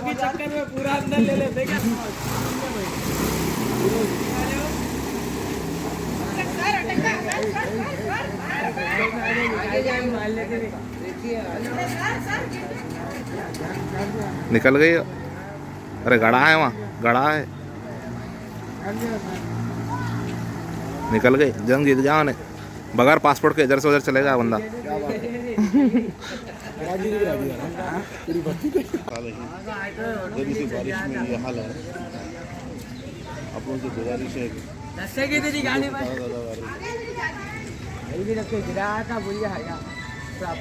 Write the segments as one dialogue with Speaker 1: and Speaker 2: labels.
Speaker 1: के चक्कर में पूरा अंदर ले लेते क्या?
Speaker 2: निकल गई। अरे गड़ा है, वहाँ गड़ा है। निकल गई, जंग जीत गया उन्हें। बगैर पासपोर्ट के इधर से उधर चलेगा बंदा।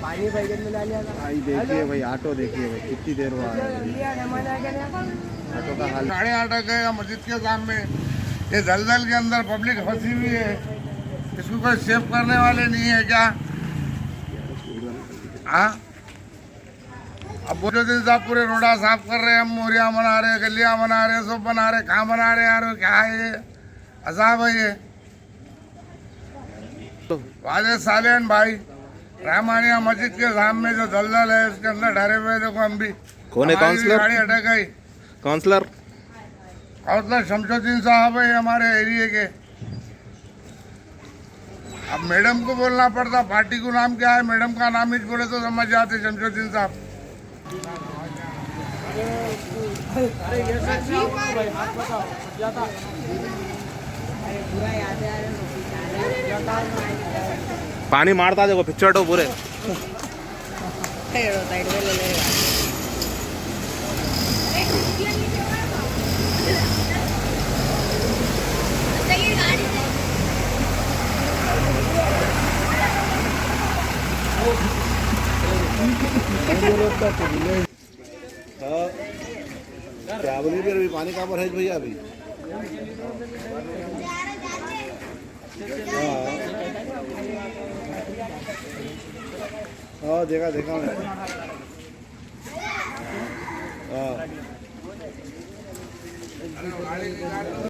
Speaker 1: पानी बैगन में डाल लिया।
Speaker 3: देखिए भाई, ऑटो देखिए भाई कितनी देर हुआ है। ऑटो का हाल।
Speaker 4: गाड़ी अटक गया मस्जिद के सामने। ये दलदल के अंदर पब्लिक फंसी हुई है। इसको कोई सेव करने वाले नहीं है क्या? हाँ, अब बुजुद्दीन साहब पूरे रोडा साफ कर रहे हैं, हम मोरिया बना रहे हैं, गलियां बना रहे हैं, सब बना रहे हैं। कहाँ बना रहे हैं यार? क्या है ये? अजाब है ये। वादे सालेन भाई, रहमानिया मस्जिद के सामने जो दलदल है इसके अंदर डरे हुए। देखो हम भी।
Speaker 2: कौन है काउंसलर?
Speaker 4: गाड़ी अटक गई।
Speaker 2: काउंसलर
Speaker 4: शमशुद्दीन साहब है हमारे एरिया के। अब मैडम को बोलना पड़ता, पार्टी को नाम क्या है, मैडम का नाम ही बोले तो समझ जाते शमशुद्दीन साहब।
Speaker 2: पानी मारता देखो, पिक्चर तो पूरे।
Speaker 3: क्या बोलिए फिर? अभी पानी कहाँ पर है भैया? अभी हाँ देखा देखा मैं। हाँ